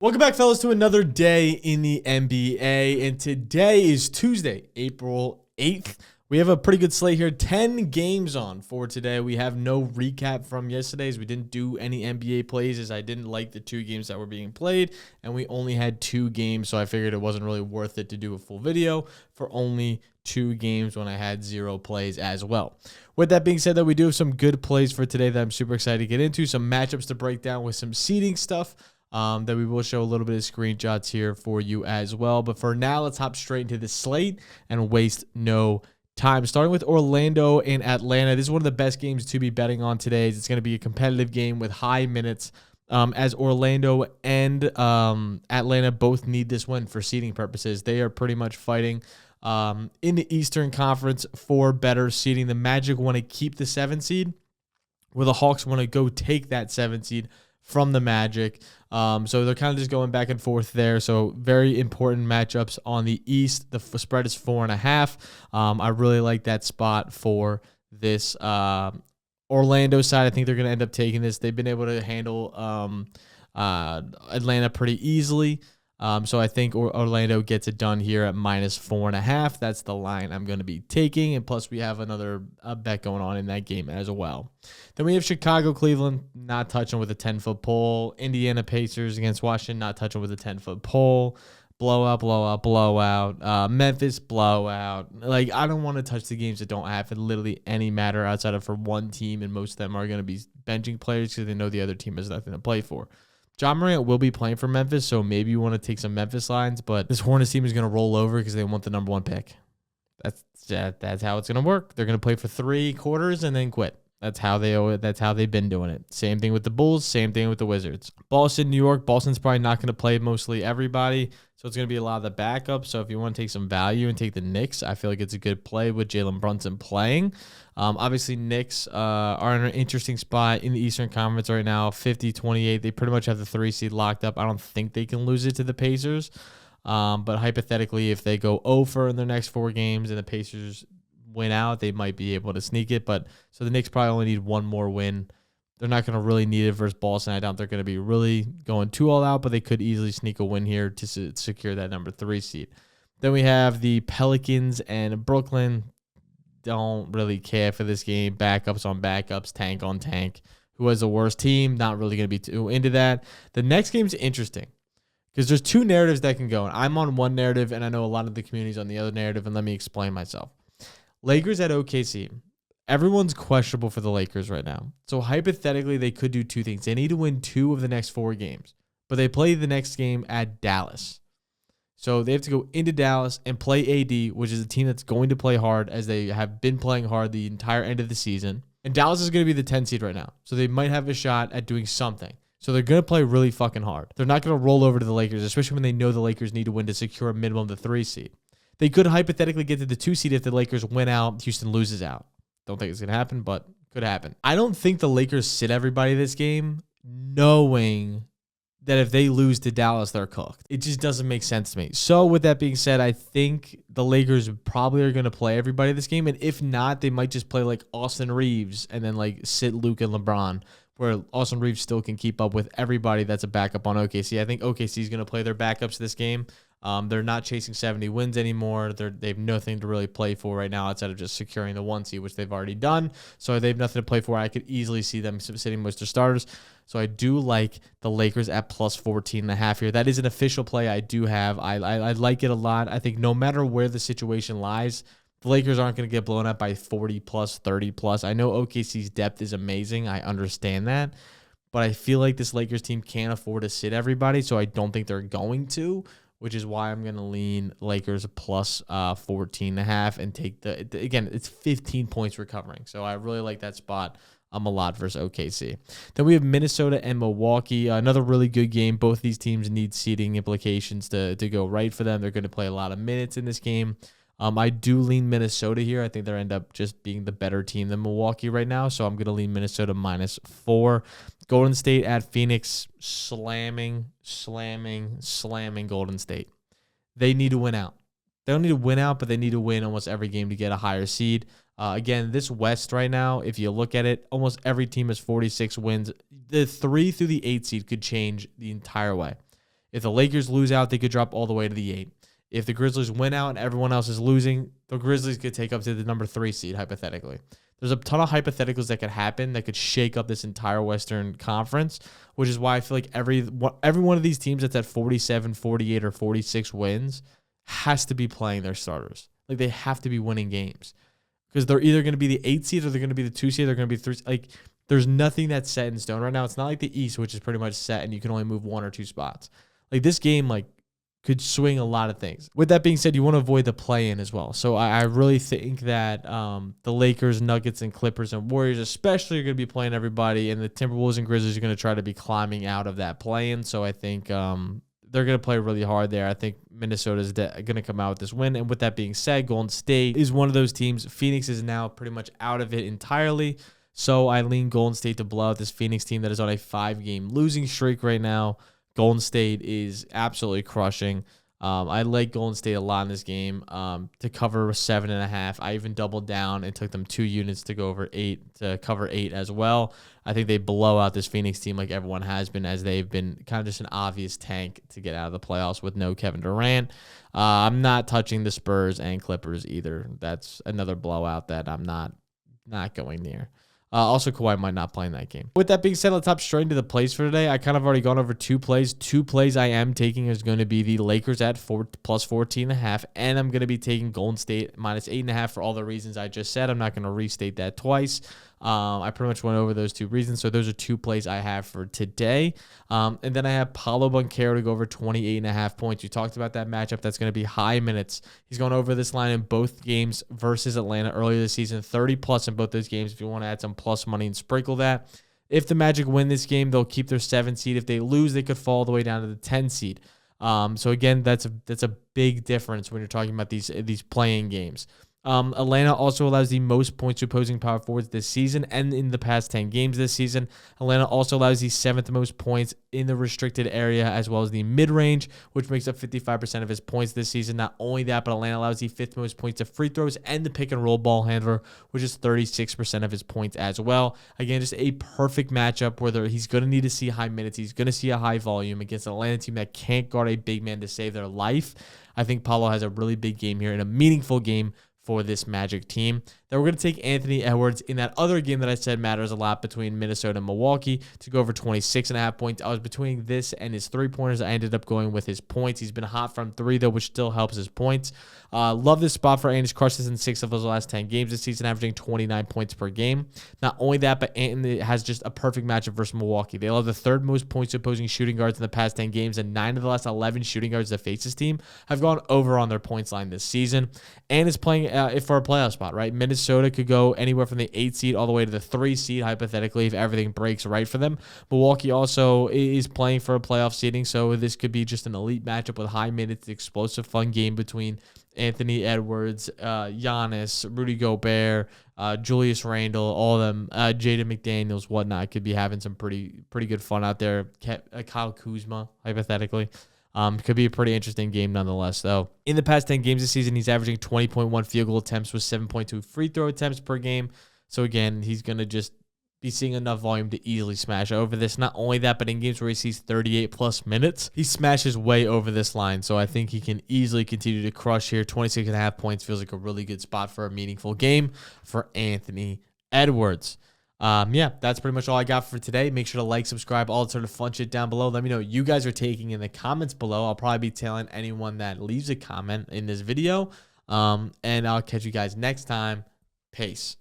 Welcome back, fellas, to another day in the NBA, and today is Tuesday, April 8th. We have a pretty good slate here, 10 games on for today. We have no recap from yesterday's. We didn't do any NBA plays as I didn't like the two games that were being played, and we only had two games, so I figured it wasn't really worth it to do a full video for only two games when I had zero plays as well. With that being said, though, we do have some good plays for today that I'm super excited to get into, some matchups to break down with some seeding stuff. That we will show a little bit of screenshots here for you as well. But for now, let's hop straight into the slate and waste no time. Starting with Orlando and Atlanta. This is one of the best games to be betting on today. It's going to be a competitive game with high minutes as Orlando and Atlanta both need this win for seeding purposes. They are pretty much fighting in the Eastern Conference for better seeding. The Magic want to keep the 7 seed, where the Hawks want to go take that 7 seed from the Magic. So they're kind of just going back and forth there. So very important matchups on the East. The spread is 4.5. I really like that spot for this Orlando side. I think they're going to end up taking this. They've been able to handle Atlanta pretty easily. So I think Orlando gets it done here at -4.5. That's the line I'm going to be taking. And plus, we have another bet going on in that game as well. Then we have Chicago, Cleveland, not touching with a 10-foot pole. Indiana Pacers against Washington, not touching with a 10-foot pole. Blowout, blowout, blowout. Memphis, blowout. Like, I don't want to touch the games that don't have literally any matter outside of for one team, and most of them are going to be benching players because they know the other team has nothing to play for. John Morant will be playing for Memphis, so maybe you want to take some Memphis lines, but this Hornets team is going to roll over because they want the number 1 pick. That's how it's going to work. They're going to play for 3 quarters and then quit. That's how they've been doing it. Same thing with the Bulls, same thing with the Wizards. Boston, New York. Boston's probably not going to play mostly everybody, so it's going to be a lot of the backups. So if you want to take some value and take the Knicks, I feel like it's a good play with Jalen Brunson playing. Obviously, Knicks are in an interesting spot in the Eastern Conference right now, 50-28. They pretty much have the 3 seed locked up. I don't think they can lose it to the Pacers. But hypothetically, if they go over in their next 4 games and the Pacers win out, they might be able to sneak it. But so the Knicks probably only need one more win. They're not going to really need it versus Boston. I doubt they're going to be really going too all out, but they could easily sneak a win here to secure that number 3 seed. Then we have the Pelicans and Brooklyn. Don't really care for this game. Backups on backups, tank on tank. Who has the worst team? Not really going to be too into that. The next game's interesting because there's 2 narratives that can go. And I'm on one narrative, and I know a lot of the community's on the other narrative, and let me explain myself. Lakers at OKC. Everyone's questionable for the Lakers right now. So hypothetically, they could do 2 things. They need to win 2 of the next 4 games, but they play the next game at Dallas. So they have to go into Dallas and play AD, which is a team that's going to play hard as they have been playing hard the entire end of the season. And Dallas is going to be the 10 seed right now. So they might have a shot at doing something. So they're going to play really fucking hard. They're not going to roll over to the Lakers, especially when they know the Lakers need to win to secure a minimum of the 3 seed. They could hypothetically get to the 2 seed if the Lakers win out, Houston loses out. Don't think it's going to happen, but could happen. I don't think the Lakers sit everybody this game knowing that if they lose to Dallas, they're cooked. It just doesn't make sense to me. So with that being said, I think the Lakers probably are going to play everybody this game. And if not, they might just play like Austin Reeves and then like sit Luke and LeBron, where Austin Reeves still can keep up with everybody that's a backup on OKC. I think OKC is going to play their backups this game. They're not chasing 70 wins anymore. They have nothing to really play for right now outside of just securing the 1 seed, which they've already done. So they have nothing to play for. I could easily see them sitting most of their starters. So I do like the Lakers at +14.5 here. That is an official play I do have. I like it a lot. I think no matter where the situation lies, the Lakers aren't going to get blown up by 40+, 30+. I know OKC's depth is amazing. I understand that. But I feel like this Lakers team can't afford to sit everybody, so I don't think they're going to, which is why I'm going to lean Lakers +14.5 and take again, it's 15 points recovering. So I really like that spot a lot versus OKC. Then we have Minnesota and Milwaukee. Another really good game. Both these teams need seeding implications to go right for them. They're going to play a lot of minutes in this game. I do lean Minnesota here. I think they end up just being the better team than Milwaukee right now. So I'm going to lean Minnesota -4. Golden State at Phoenix, slamming Golden State. They need to win out. They don't need to win out, but they need to win almost every game to get a higher seed. Again, this West right now, if you look at it, almost every team has 46 wins. The 3 through the 8 seed could change the entire way. If the Lakers lose out, they could drop all the way to the 8. If the Grizzlies win out and everyone else is losing, the Grizzlies could take up to the number 3 seed, hypothetically. There's a ton of hypotheticals that could happen that could shake up this entire Western Conference, which is why I feel like every one of these teams that's at 47, 48, or 46 wins has to be playing their starters. Like, they have to be winning games because they're either going to be the 8 seed or they're going to be the 2 seed. They're going to be 3. Like, there's nothing that's set in stone right now. It's not like the East, which is pretty much set and you can only move 1 or 2 spots. Like, this game, like, could swing a lot of things. With that being said, you want to avoid the play-in as well. So I really think that the Lakers, Nuggets, and Clippers and Warriors especially are going to be playing everybody, and the Timberwolves and Grizzlies are going to try to be climbing out of that play-in. So I think they're going to play really hard there. I think Minnesota's going to come out with this win. And with that being said, Golden State is one of those teams. Phoenix is now pretty much out of it entirely. So I lean Golden State to blow out this Phoenix team that is on a 5-game losing streak right now. Golden State is absolutely crushing. I like Golden State a lot in this game to cover 7.5. I even doubled down and took them 2 units to go over 8 to cover 8 as well. I think they blow out this Phoenix team like everyone has been, as they've been kind of just an obvious tank to get out of the playoffs with no Kevin Durant. I'm not touching the Spurs and Clippers either. That's another blowout that I'm not going near. Also, Kawhi might not play in that game. With that being said, let's hop straight into the plays for today. I kind of already gone over 2 plays. 2 plays I am taking is going to be the Lakers at plus 14.5, and I'm going to be taking Golden State minus 8.5 for all the reasons I just said. I'm not going to restate that twice. I pretty much went over those 2 reasons. So those are 2 plays I have for today. And then I have Paolo Banchero to go over 28.5 points. You talked about that matchup. That's going to be high minutes. He's going over this line in both games versus Atlanta earlier this season, 30 plus in both those games. If you want to add some plus money and sprinkle that. If the Magic win this game, they'll keep their 7 seed. If they lose, they could fall all the way down to the 10 seed. So again, that's a big difference when you're talking about these playing games. Atlanta also allows the most points to opposing power forwards this season and in the past 10 games this season. Atlanta also allows the 7th most points in the restricted area as well as the mid-range, which makes up 55% of his points this season. Not only that, but Atlanta allows the 5th most points to free throws and the pick-and-roll ball handler, which is 36% of his points as well. Again, just a perfect matchup where he's going to need to see high minutes. He's going to see a high volume against an Atlanta team that can't guard a big man to save their life. I think Paolo has a really big game here and a meaningful game for this Magic team. Then we're going to take Anthony Edwards in that other game that I said matters a lot between Minnesota and Milwaukee to go over 26.5 points. I was between this and his 3-pointers. I ended up going with his points. He's been hot from 3, though, which still helps his points. Love this spot for Anthony. He's crushed this in 6 of his last 10 games this season, averaging 29 points per game. Not only that, but Anthony has just a perfect matchup versus Milwaukee. They allow the 3rd most points to opposing shooting guards in the past 10 games, and 9 of the last 11 shooting guards that face this team have gone over on their points line this season, and is playing for a playoff spot, right? Minnesota could go anywhere from the 8 seed all the way to the 3 seed, hypothetically, if everything breaks right for them. Milwaukee also is playing for a playoff seeding, so this could be just an elite matchup with high minutes, explosive, fun game between Anthony Edwards, Giannis, Rudy Gobert, Julius Randle, all of them, Jaden McDaniels, whatnot. Could be having some pretty good fun out there. Kyle Kuzma, hypothetically. Could be a pretty interesting game nonetheless, though. In the past 10 games this season, he's averaging 20.1 field goal attempts with 7.2 free throw attempts per game. So again, he's going to just be seeing enough volume to easily smash over this. Not only that, but in games where he sees 38 plus minutes, he smashes way over this line. So I think he can easily continue to crush here. 26.5 points feels like a really good spot for a meaningful game for Anthony Edwards. Yeah, that's pretty much all I got for today. Make sure to like, subscribe, all that sort of fun shit down below. Let me know what you guys are taking in the comments below. I'll probably be telling anyone that leaves a comment in this video. And I'll catch you guys next time. Peace.